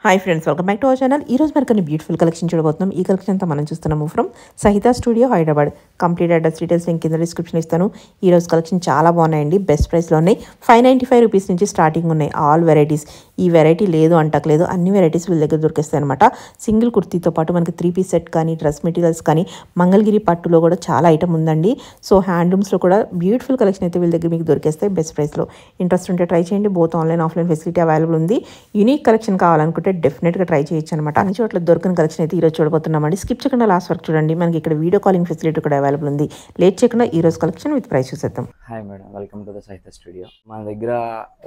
Hi friends, welcome back to our channel. ఈ రోజు మరి కొన్ని బ్యూటిఫుల్ కలెక్షన్ చూడబోతున్నాం. ఈ కలెక్షన్ అంతా మనం చూస్తున్నాము ఫ్రమ్ సహిత studio Hyderabad. Complete address details నేను కింద డిస్క్రిప్షన్ ఇస్తాను. ఈ రోజు కలెక్షన్ చాలా బాగున్నాయండి. బెస్ట్ ప్రైస్లో ఉన్నాయి. 595 రూపీస్ నుంచి స్టార్టింగ్ ఉన్నాయి. All varieties. ఈ వెరైటీ లేదు అంటలేదు, అన్ని వెరైటీస్ వీళ్ళ దగ్గర దొరికేస్తాయి అనమాట. సింగిల్ కుర్తీతో పాటు మనకి 3 పీస్ సెట్ కానీ, డ్రెస్ మెటీరియల్స్ కానీ, మంగళగిరి పట్టులో కూడా చాలా ఐటమ్ ఉందండి. సో హ్యాండ్లూమ్స్లో కూడా బ్యూటిఫుల్ కలెక్షన్ అయితే వీళ్ళ దగ్గర మీకు దొరికేస్తాయి బెస్ట్ ప్రైస్లో. ఇంట్రెస్ట్ ఉంటే ట్రై చేయండి. Both online offline facility available ఉంది. యూనిక్ కలెక్షన్ కావాలనుకుంటే డెఫినెట్గా ట్రై చేయొచ్చు అనమాట. అన్ని చోట్ల దొరికిన కలెక్షన్ అయితే ఈరోజు చూడబోతున్నామండి. స్కిప్ చేయకుండా లాస్ట్ వరకు చూడండి. మనకి ఇక్కడ వీడియో కాలింగ్ ఫెసిలిటీ కూడా అవైలబుల్ ఉంది. లేట్ చేయకుండా ఈ రోజు కలెక్షన్ విత్ ప్రైస్ చూసేద్దాం. Hi madam, welcome to the సహిత స్టూడియో. మన దగ్గర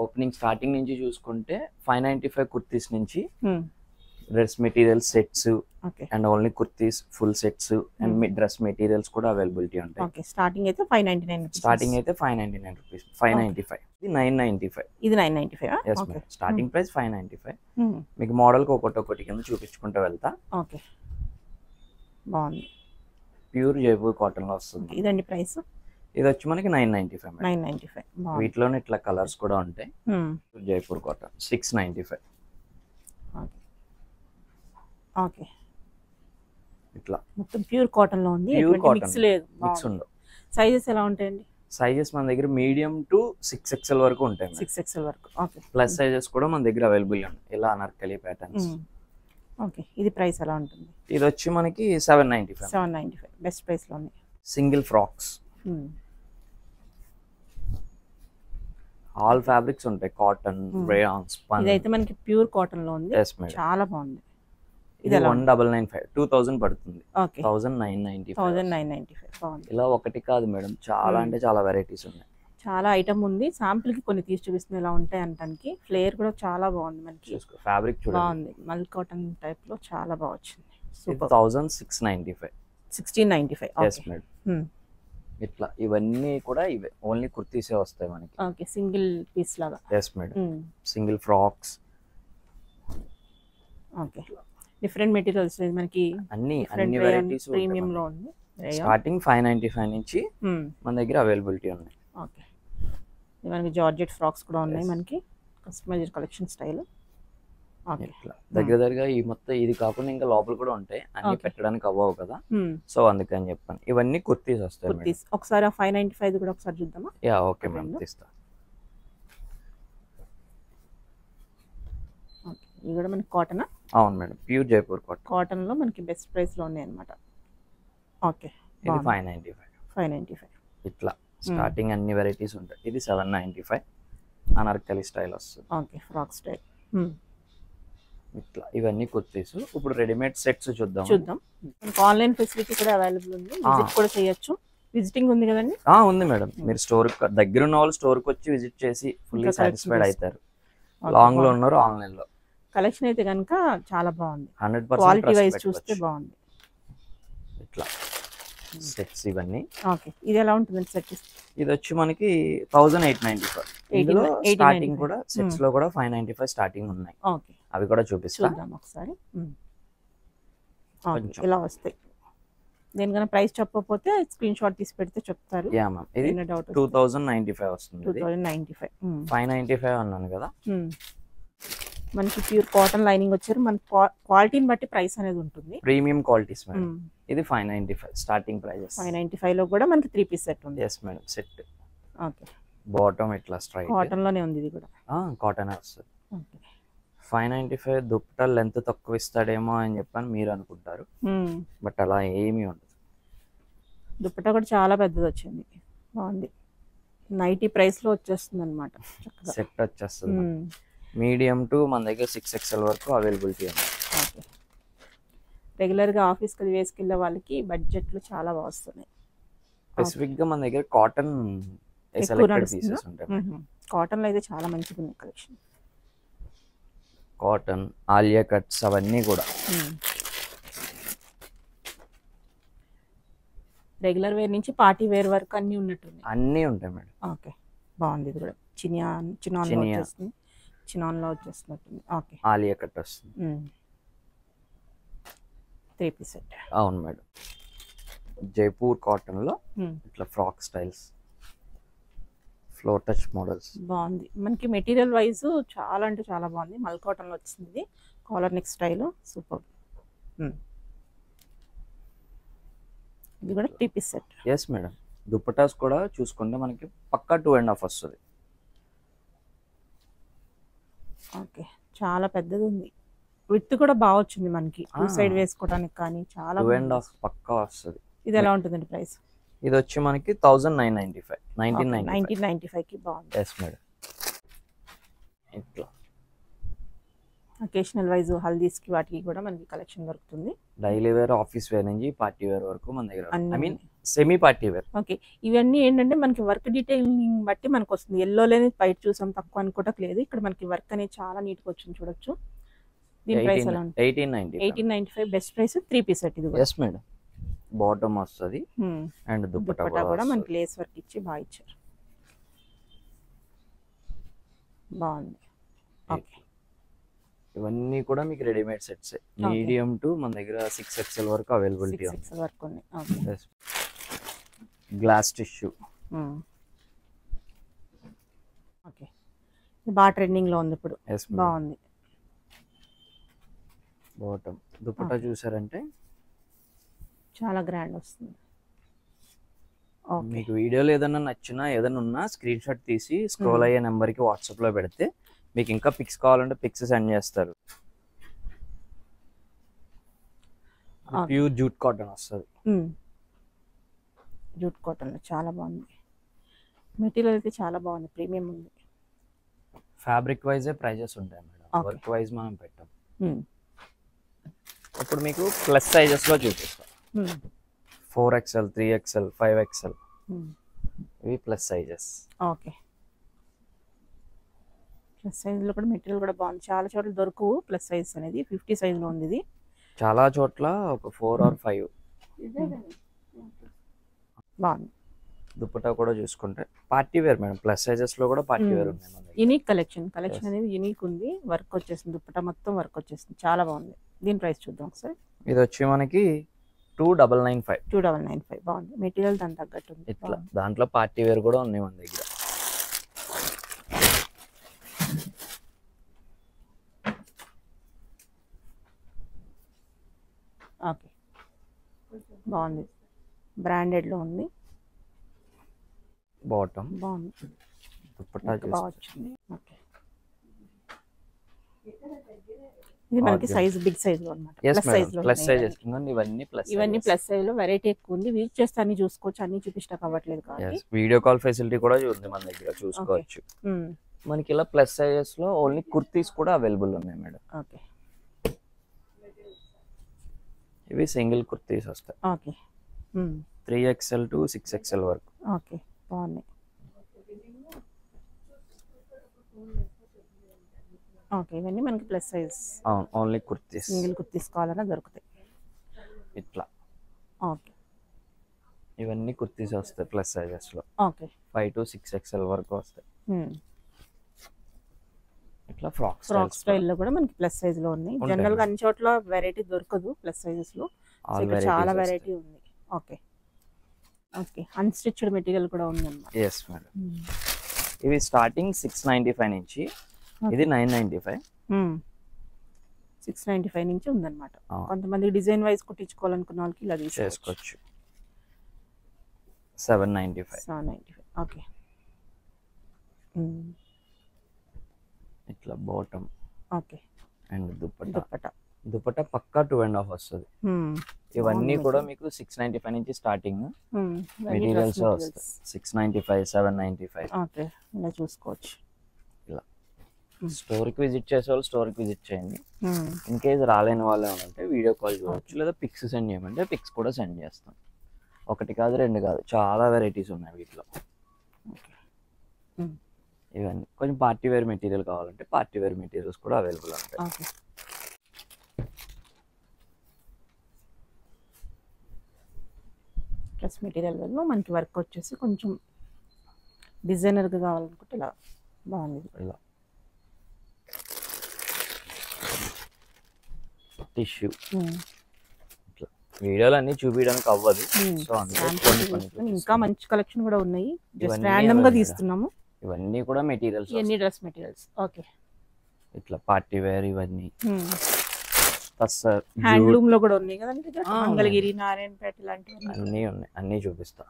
ఓపెనింగ్ స్టార్టింగ్ నుంచి చూసుకుంటే 595 కుర్తీస్ నుంచి dress materials sets and only kurtis full sets and dress materials కూడా అవైలబిలిటీ ఉంటాయి. ఓకే, స్టార్టింగ్ అయితే 599. స్టార్టింగ్ అయితే 599 రూపీస్. 595 ఇది 995. ఇది 995. Yes madam, starting price 595. మీకు మోడల్ కి ఒకటి కింద చూపించుకుంటూ వెళ్తా. ఓకే, బాగుంది. ప్యూర్ జైపూర్ కాటన్ లో వస్తుంది. ఇదండి ప్రైస్. ఇది వచ్చి మనకి 995. 995. వీటిలోనే ఇట్లా కలర్స్ కూడా ఉంటాయి. జైపూర్ కాటన్ 695. ఓకే, ఇట్లా మొత్తం ప్యూర్ కాటన్ లో ఉంది. ప్యూర్ కాటన్ మిక్స్ లేదు, మిక్స్ ఉండవు. సైజెస్ ఎలా ఉంటాయండి? సైజెస్ మన దగ్గర మీడియం టు 6XL వరకు ఉంటాయి. 6XL వరకు. ఓకే, ప్లస్ సైజెస్ కూడా మన దగ్గర అవైలబుల్ ఉన్నాయి. ఇలా అనార్కలి ప్యాటర్న్స్. ఓకే, ఇది ప్రైస్ ఎలా ఉంటుంది? ఇది వచ్చి మనకి 795. 795 బెస్ట్ ప్రైస్ లో ఉంది. సింగిల్ ఫ్రాక్స్, ఆల్ ఫ్యాబ్రిక్స్ ఉంటాయి. Cotton, rayons, spun. ఇదైతే మనకి ప్యూర్ కాటన్ లో ఉంది. చాలా బాగుంది. ఇది 1995 2000 పడుతుంది. ఓకే, 1995. బాగుంది. ఇలా ఒకటి కాదు మేడం, చాలా అంటే చాలా వెరైటీస్ ఉన్నాయి. చాలా ఐటమ్ ఉంది. శాంపుల్ కి కొన్ని తీసి చూపిస్తుంది ఎలా ఉంటాయి అంటానికి. ఫ్లేర్ కూడా చాలా బాగుంది. మనకి ఫ్యాబ్రిక్ చూడండి, బాగుంది. మల్ కాటన్ టైప్ లో చాలా బాగా వచ్చింది. 1695. 1695. Yes madam. ఇట్లా ఇవన్నీ కూడా ఇవే ఓన్లీ కుర్తీసే వస్తాయి మనకి. ఓకే, సింగిల్ పీస్ లాగా. Yes madam, single frocks. Okay, different materials మనకి అన్ని వెరైటీస్ ప్రీమియం లో ఉంది. స్టార్టింగ్ 595 నుంచి మన దగ్గర అవైలబిలిటీ ఉన్నాయి. ఓకే, మనకి జార్జెట్ ఫ్రాక్స్ కూడా ఉన్నాయి. మనకి కస్టమైజ్డ్ కలెక్షన్ స్టైల్. ఇట్లా దగ్గరగా ఈ మొత్తం ఇది కాకుండా ఇంకా లోపల కూడా ఉంటాయి. అన్ని పెట్టడానికి అవ్వవు కదా, సో అందుకని చెప్పాను. ఇవన్నీ కుర్తీస్ వస్తాయి. ఒకసారి 595 కూడా ఒకసారి చూద్దామా? యా ఓకే మేడం, తీస్తా. ఇది కూడా మనకి కాటన్. అవును madam, pure Jaipur cotton. Cotton లో మనకి బెస్ట్ ప్రైస్ లో ఉన్నాయి అన్నమాట. ఓకే, ఇది 595. ఇట్లా స్టార్టింగ్ అన్ని వెరైటీస్ ఉంటాయి. ఇది 795 అనార్కలి స్టైల్ వస్తుంది. Okay, frock style. ఇట్లా ఇవన్నీ కుర్తీస్. ఇప్పుడు రెడీమేడ్ సెట్స్ చూద్దాం. మనకి ఆన్లైన్ ఫెసిలిటీ కూడా అవైలబుల్ ఉంది. విజిట్ కూడా చేయొచ్చు. విజిటింగ్ ఉంది కదండి? ఉంది మేడం. మీరు స్టోర్ దగ్గర ఉన్న వాళ్ళు స్టోర్ కి వచ్చి విజిట్ చేసి ఫుల్లీ సాటిస్ఫైడ్ అవుతారు. లాంగ్ లో ఉన్నారు ఆన్లైన్ లో. కలెక్షన్ అయితే కనుక చాలా బాగుంది. 100% క్వాలిటీ వైజ్ చూస్తే బాగుంది. ఇట్లా సెట్స్ ఇవన్నీ. ఓకే, ఇది ఎలా ఉంటుంది సెట్? ఇది వచ్చి మనకి 1895. ఇందులో స్టార్టింగ్ కూడా సెట్స్ లో కూడా 595 స్టార్టింగ్ ఉన్నాయి. ఓకే, అవి కూడా చూపిస్తాం ఒకసారి. ఇలా వస్తాయి. దేనికైనా ప్రైస్ చెప్పకపోతే స్క్రీన్ షాట్ తీసి పెడితే చెప్తారు. యా మ్యామ్, ఇది 2095 వస్తుంది. 2095. 595 అన్నాను కదా. మనకి ప్యూర్ కాటన్ లైనింగ్ వచ్చారు. మన క్వాలిటీని బట్టి ప్రైస్ అనేది ఉంటుంది. Premium qualities madam. ఇది 595 స్టార్టింగ్ ప్రైజెస్. 595 లో కూడా మనకి 3 పీస్ సెట్ ఉంది. Yes madam, set. Okay, bottom ఇట్లా స్ట్రైట్ కాటన్ లోనే ఉంది. ఇది కూడా కాటన్ వస్తుంది. 595 దుప్పట లెంత్ తక్కువ ఇస్తాడేమో అని చెప్పని మీరు అనుకుంటారు, బట్ అలా ఏమీ ఉండదు. దుప్పట కూడా చాలా పెద్దది వచ్చింది. బాగుంది. 90 ప్రైస్ లో వచ్చేస్తుంది అనమాట. సెట్ వచ్చేస్తుంది. మీడియం టు మన దగ్గర 6XL వరకు అవైలబిలిటీ ఉంది. ఓకే, రెగ్యులర్ గా ఆఫీస్ కి వేసుకెళ్ళే వాళ్ళకి బడ్జెట్లు చాలా బాగా వస్తున్నాయి. స్పెసిఫిక్ గా మన దగ్గర కాటన్ సెలెక్టెడ్ పీసెస్ ఉంటాయి. కాటన్ లో అయితే చాలా మంచిగా ఉంది కలెక్షన్. కాటన్, ఆలియా కట్స్ అవన్నీ కూడా రెగ్యులర్ వేర్ నుంచి పార్టీ వేర్ వరకు అన్ని ఉన్నట్టుంది. అన్నీ ఉంటాయి మేడం. ఓకే, బాగుంది. ఇది కూడా చినాన్ లో వచ్చేస్తున్నట్టుంది. ఓకే, ఆలియా కట్ వస్తుంది. 3 పీస్ సెట్. అవును మేడం, జైపూర్ కాటన్ లో ఇట్లా frock styles. Floor touch models. బాగుంది. మనకి మెటీరియల్ వైజ్ చాలా అంటే చాలా బాగుంది. మల్ కాటన్ లో వచ్చింది. Collar neck style super. ఇది కూడా 3 piece set. Yes madam. Dupattas కూడా చూసుకుంటే మనకి పక్కా 2.5 వస్తుంది. ఓకే, చాలా పెద్దది ఉంది. విత్ కూడా బాగా వచ్చింది మనకి. 2 సైడ్ వేసుకోవడానికి కానీ చాలా 2.5 పక్కా వస్తుంది. ఇది ఎలా ఉంటుందండి ప్రైస్? ఇది వచ్చి మనకి 1995 1995 కి బాగుంది. Yes madam. ఇట్లా అకేషనల్ వైజ్ హల్దీస్ కి వాటికి కూడా మనకి కలెక్షన్ దొరుకుతుంది. డైలీ వేర్, ఆఫీస్ వేర్ నుంచి పార్టీ వేర్ వరకు మన దగ్గర. I mean semi party wear. Okay, ఇవన్నీ ఏంటంటే మనకి వర్క్ డీటెయిలింగ్ బట్టి మనకు వస్తుంది. ఎల్లోలోనే బయట చూసాం తక్కువ అనుకోవటం లేదు. ఇక్కడ మనకి వర్క్ అనేది చాలా నీట్ గా వచ్చింది చూడొచ్చు. దీని ప్రైస్ ఎలా ఉంటుంది? 1895 బెస్ట్ ప్రైస్. 3 పీస్ సెట్ ఇది కూడా. Yes madam. బాటమ్ వస్తుంది అండ్ దుపట్టా కూడా మనకి లేస్ వర్క్ ఇచ్చి బాగా ఇచ్చారు. బాగుంది. ఓకే, ఇవన్నీ కూడా మీకు రెడీమేడ్ సెట్స్. మీడియం టు మన దగ్గర 6XL వరకు అవైలబిలిటీ ఉంది. 6XL వరకు ఉంది. Okay, glass tissue. ఓకే, ఇది బాగా ట్రెండింగ్ లో ఉంది ఇప్పుడు. బాగుంది. బాటమ్ దుపట్టా చూసారంటే చాలా గ్రాండ్ వస్తుంది. మీకు వీడియోలో ఏదైనా నచ్చినా ఏదైనా ఉన్నా స్క్రీన్ షాట్ తీసి స్క్రోల్ అయ్యే నెంబర్కి వాట్సాప్లో పెడితే మీకు ఇంకా పిక్స్ కావాలంటే పిక్స్ సెండ్ చేస్తారు. ప్యూర్ జూట్ కాటన్ వస్తుంది. జూట్ కాటన్ చాలా బాగుంది. మెటీరియల్ అయితే చాలా బాగుంది. ప్రీమియం ఉంది. ఫ్యాబ్రిక్ వైజే ప్రైజెస్ ఉంటాయి మేడం. వర్క్ వైజ్ మనం పెట్టాం. ఇప్పుడు మీకు ప్లస్ సైజెస్లో చూపిస్తాం. 4XL, 3XL, 5XL ఇవి plus sizes. Okay, plus size లో కూడా మెటీరియల్ కూడా బాగుంది. చాలా చోట్ల దొరకవు ప్లస్ సైజ్ అనేది. 50 సైజ్ లో ఉంది ఇది. చాలా చోట్ల ఒక 4 or 5 బాగుంది. దుపట్టా కూడా చూసుకుంటే party wear madam. Plus sizes లో కూడా పార్టీ వేర్ ఉన్నాయి మన దగ్గర. యూనిక్ కలెక్షన్ అనేది యూనిక్ ఉంది. వర్క్ వచ్చేసింది. దుపట్టా మొత్తం వర్క్ వచ్చేసింది. చాలా బాగుంది. దీని ప్రైస్ చూద్దాం ఒకసారి. ఇది వచ్చి మనకి 2995. 2995 బాగుంది. మెటీరియల్ దాని తగ్గట్టు ఉంది. ఇట్లా దాంట్లో పార్టీ వేర్ కూడా ఉన్నాయి మన దగ్గర. ఓకే, బాగుంది. బ్రాండెడ్ లో ఉంది. బాటమ్ బాగుంది. దుపట్టా బాగా వచ్చింది. ఓకే, ఇది మనకి సైజ్ బిగ్ సైజ్ లో అన్నమాట. ప్లస్ సైజ్ లో ప్లస్ సైజెస్ ఇవన్నీ ప్లస్ సైజ్ లో వెరైటీ ఎక్కువ ఉంది. యూజ్ చేస్తే అన్ని చూసుకోవచ్చు. అన్ని చూపిస్తా కావట్లేదు కాబట్టి వీడియో కాల్ ఫెసిలిటీ కూడా ఉంది మన దగ్గర. చూసుకోవచ్చు. మనకి ఇలా ప్లస్ సైజెస్ లో ఓన్లీ కుర్తీస్ కూడా అవైలబుల్ ఉన్నాయి మేడం. ఓకే, ఇవి సింగిల్ కుర్తీస్ వస్తాయి. ఓకే, 3XL to 6XL వరకు. ఓకే, బాగున్నాయి. ఓకే, ఇవన్నీ మనకి plus size. Only kurtis. Single kurtis కావాలన్నా దొరుకుతాయి. ఇట్లా. ఓకే, ఇవన్నీ కుర్తీస్ వస్తాయి ప్లస్ సైజెస్ లో. ఓకే, 5 to 6XL వరకు వస్తాయి. ఇట్లా ఫ్రాక్ స్టైల్ లో కూడా మనకి ప్లస్ సైజ్ లో ఉన్నాయి. జనరల్ గా అన్ని చోట్ల వెరైటీ దొరకదు ప్లస్ సైజెస్ లో. చాలా వెరైటీ ఉంది. ఓకే, ఓకే, అన్స్టిచ్డ్ మెటీరియల్ కూడా ఉంది అన్నమాట. yes madam. ఇవి స్టార్టింగ్ 695 నుంచి. ఇది 995. 695 నుంచి ఉందన్నమాట. కొంతమంది డిజైన్ వైజ్ కుట్టించుకోవాలనుకున్న వాళ్ళకి ఇలా తీసుకోవచ్చు. 795. ఓకే, ఇట్లా బాటమ్. ఓకే, అండ్ దుపట్టా పక్కా 2.5 వస్తుంది. ఇవన్నీ కూడా మీకు 695 నుంచి స్టార్టింగ్ మెటీరియల్స్ వస్తాయి. 695, 795. ఓకే, ఇలా చూసుకోవచ్చు. ఇలా స్టోర్ కి విజిట్ చేసే వాళ్ళు స్టోర్ కి విజిట్ చేయండి. ఇన్ కేస్ రాలేని వాళ్ళు ఏమంటే వీడియో కాల్ చూడవచ్చు, లేదా పిక్స్ సెండ్ చేయమంటే పిక్స్ కూడా సెండ్ చేస్తాం. 1 కాదు 2 కాదు, చాలా వెరైటీస్ ఉన్నాయి వీటిలో. ఇవన్నీ కొంచెం పార్టీ వేర్ మెటీరియల్ కావాలంటే పార్టీ వేర్ మెటీరియల్స్ కూడా అవైలబుల్ ఉంటాయి. డ్రెస్ మెటీరియల్ వల్ల మనకి వర్క్ వచ్చేసి కొంచెం డిజైనర్గా కావాలనుకుంటే ఇలా బాగుంది. ఇలా టిష్యూ వీడియోలు అన్ని చూపించడానికి అవ్వదు. సో ఇంకా మంచి కలెక్షన్ కూడా ఉన్నాయి. జస్ట్ ర్యాండమ్ గా తీస్తున్నాము. ఇవన్నీ కూడా మెటీరియల్స్, ఇవన్నీ డ్రెస్ మెటీరియల్స్. ఓకే, ఇట్లా పార్టీ వేర్ ఇవన్నీ. హ్యాండ్లూమ్ లో కూడా ఉన్నాయి కదండి, మంగళగిరి, నారాయణపేట ఇలాంటివి అన్నీ ఉన్నాయి. అన్నీ చూపిస్తా.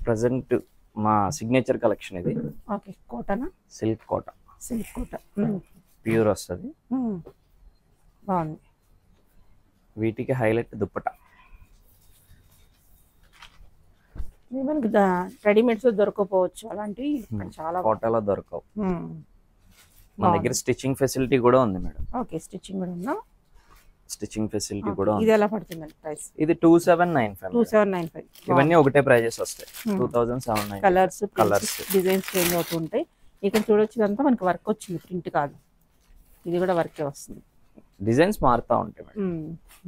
ప్రజెంట్ మా సిగ్నేచర్ కలెక్షన్ ఇది. ఓకే, కోటనా? సిల్క్ కోట. సిల్క్ కోట ప్యూర్ వస్తుంది. బాగుంది. వీటికి హైలైట్ దుప్పట. మనకి రెడీమేడ్స్ దొరకపోవచ్చు అలాంటివి, చాలా కోటలో దొరకవు. మన దగ్గర స్టిచ్చింగ్ ఫెసిలిటీ కూడా ఉంది మేడం. ఓకే, స్టిచ్చింగ్ కూడా ఉందా? స్టిచ్చింగ్ ఫెసిలిటీ కూడా ఉంది. ఇది ఎలా పడుతుందండి ప్రైస్? ఇది 2795. 2795. ఇవన్నీ ఒకటే ప్రైజెస్ వస్తాయి. 2795. కలర్స్ డిజైన్స్ చేంజ్ అవుతూ ఉంటాయి. ఇక్కడ చూడొచ్చు, ఇదంతా మనకి వర్క్ వచ్చింది, ప్రింట్ కాదు. ఇది కూడా వర్కే వస్తుంది. డిజైన్స్ మారుతా ఉంటాయి మేడం,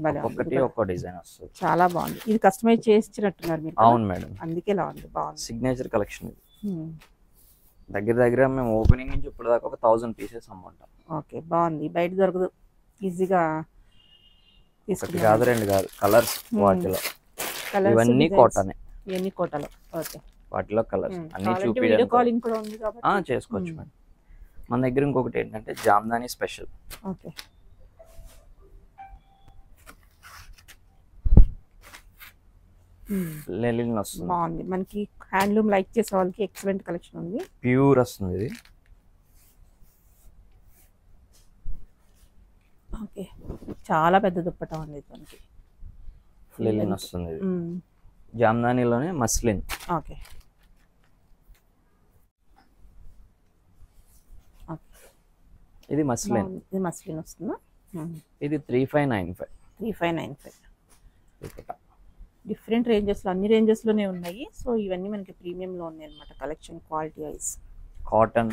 ఒక్కొక్కటి ఒక్కో డిజైన్ వస్తుంది. చాలా బాగుంది. ఇది కస్టమైజ్ చేసినట్టున్నారు మీరు? అవును మేడం, అందుకే ఇలా ఉంది. బాగుంది. సిగ్నేచర్ కలెక్షన్ ఇది. దగ్గర దగ్గర మేము ఓపెనింగ్ నుంచి ఇప్పుడు దాకా ఒక 1000 పీసెస్ అమ్ముంటాం. ఓకే, బాగుంది. బయట దొరకదు ఈజీగా. ఒకటి కాదు, రెండు కాదు, కలర్స్ వాటిలో. ఇవన్నీ కోటనే. ఇవన్నీ కోటలో. ఓకే, వాటిలో కలర్స్ అన్ని వీడియో కాలింగ్ కూడా ఉంది కాబట్టి చేసుకోవచ్చు మేడం. మన దగ్గర ఇంకొకటి ఏంటంటే జామ్దాని స్పెషల్. ఓకే, లెలిన్ వస్తుంది. బాగుంది. మనకి హ్యాండ్లూమ్ లైక్ చేసే వాళ్ళకి ఎక్సలెంట్ కలెక్షన్ ఉంది. ప్యూర్ వస్తుంది ఇది. ఓకే, చాలా పెద్ద దుప్పటా ఉంది మనకి. లెలిన్ వస్తుంది ఇది. జామ్దానిలోనే మస్లిన్. ఓకే, ఇది మస్లిన్. ఇది మస్లిన్ వస్తుందా? ఇది 3595. 3595. డిఫరెంట్ రేంజెస్లో, అన్ని రేంజెస్లోనే ఉన్నాయి. సో ఇవన్నీ మనకి ప్రీమియంలో ఉన్నాయి అనమాట collection, quality wise. Cotton,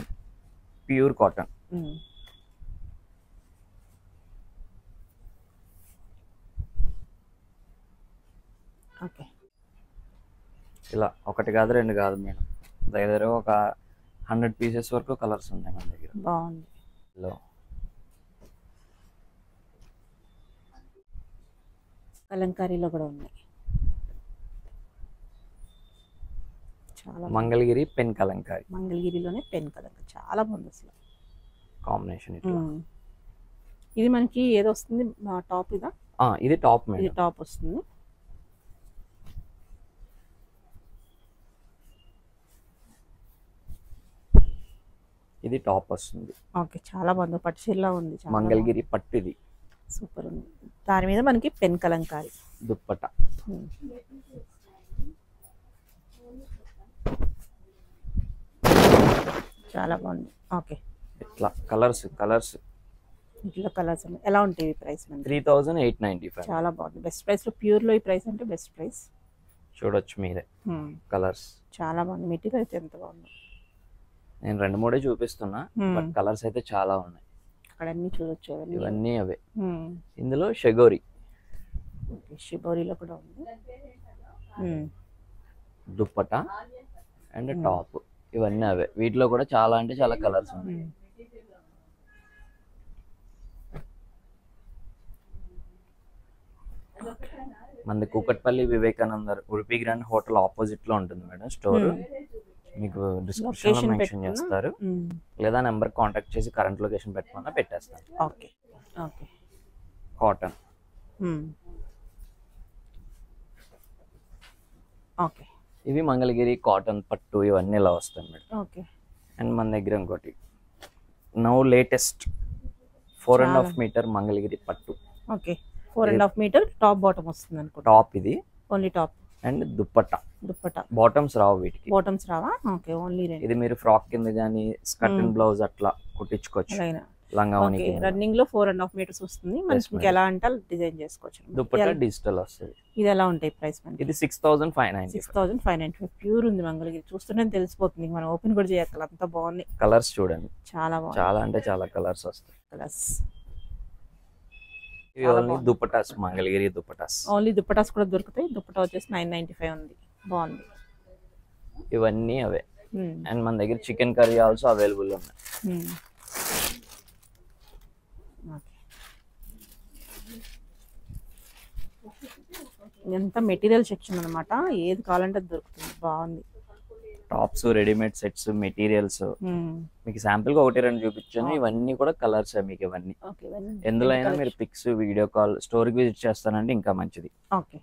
pure cotton. Okay, ఇలా ఒకటి కాదు, రెండు కాదు మేడం, దగ్గర ఒక 100 పీసెస్ వరకు కలర్స్ ఉన్నాయి మన దగ్గర. బాగుంది. కలంకారీలో కూడా ఉన్నాయి. చాలా మంగళగిరి పెన్ కలంకారీ. మంగళగిరిలోనే పెన్ కలంకారీ చాలా బాగుంది అసలు కాంబినేషన్. ఇది మనకి ఏదో వస్తుంది టాప్? ఇదా? ఇది టాప్ మేడం. ఇది టాప్ వస్తుంది. ఇది టాప్ వస్తుంది. ఓకే, చాలా బాగుంది. పట్టు చీరలా ఉంది. మంగళగిరి పట్టు. ఇది సూపర్ ఉంది. దాని మీద మనకి పెన్ కలంకారీ దుప్పట. చాలా బాగుంది. ఓకే, ఇట్లా కలర్స్ ఇట్లా కలర్స్ ఎలా ఉంటాయి ప్రైస్? 3895. చాలా బాగుంది. బెస్ట్ ప్రైస్ లో, ప్యూర్ లో ఈ ప్రైస్ అంటే బెస్ట్ ప్రైస్. చూడొచ్చు మీరే కలర్స్. చాలా బాగుంది. మెటీరియల్ అయితే ఎంత బాగుంది. నేను 2-3 చూపిస్తున్నా, బట్ కలర్స్ అయితే చాలా ఉన్నాయి. అక్కడ అన్ని చూడొచ్చు. ఇవన్నీ అవే. ఇందులో షగోరి. షిబోరిలో కూడా ఉంది. దుప్పట అండ్ టాప్, ఇవన్నీ అవే. వీటిలో కూడా చాలా అంటే చాలా కలర్స్ ఉన్నాయి. మనది Kukatpally Vivekananda Udupi grand hotel opposite లో ఉంటుంది మేడం స్టోర్. మీకు డిస్క్రిప్షన్ లో మెన్షన్ చేస్తారు, లేదా నెంబర్ కాంటాక్ట్ చేసి కరెంట్ లొకేషన్ పెట్టమన్నా పెట్టేస్తాను. Okay, okay. కాటన్. ఓకే, ఇవి మంగళగిరి కాటన్ పట్టు, ఇవన్నీ ఇలా వస్తాయి మేడం. ఓకే. అండ్ మన దగ్గర ఇంకోటి నౌ లేటెస్ట్ 4.5 మీటర్ మంగళగిరి పట్టు. ఓకే, 4.5 మీటర్ టాప్ బాటమ్ వస్తుంది అనుకో. టాప్ ఇది only top. And dupatta. Bottoms రావు వీటికి. బాటమ్స్ రావా? ఓకే, ఓన్లీ ఇది మీరు ఫ్రాక్ కింద గానీ స్కర్ట్ అండ్ బ్లౌజ్ అట్లా కుట్టించుకోవచ్చు. లంగావోని రన్నింగ్ లో 4.5 మీటర్స్ వస్తుంది. మనకి ఎలా అంటే డిజైన్ చేసుకోవచ్చు. దుప్పట్ట డిజిటల్ వస్తుంది. ఇది ఎలా ఉంటాయి ప్రైస్? ఇది 6590. 6590. ప్యూర్ ఉంది మంగళగిరి. చూస్తుంటే తెలిసిపోతుంది, మనం ఓపెన్ కూడా చేయక్కల, అంత బాగుంది. కలర్స్ చూడండి, చాలా బాగుంది. చాలా అంటే చాలా కలర్స్ వస్తాయి. కలర్స్. ఇవి ఓన్లీ దుప్పటాస్, మంగళగిరి దుప్పటాస్. ఓన్లీ దుప్పటాస్ కూడా దొరుకుతాయి. దుప్పటా వచ్చేసి 995 ఉంది. బాగుంది. ఇవన్నీ అవే. అండ్ మన దగ్గర చికెన్ కర్రీ ఆల్సో అవైలబుల్ ఉన్నాయి. ఎంత మెటీరియల్ సెక్షన్ అనమాట, ఏది కావాలంటే దొరుకుతుంది. బాగుంది. టాప్స్, రెడీమేడ్ సెట్స్, మెటీరియల్స్ మీకు శాంపుల్ గా 1-2 చూపించాను. ఇవన్నీ కూడా కలర్స్ మీకు. ఇవన్నీ ఎందులో అయినా మీరు పిక్స్, వీడియో కాల్, స్టోర్కి విజిట్ చేస్తానంటే ఇంకా మంచిది. ఓకే.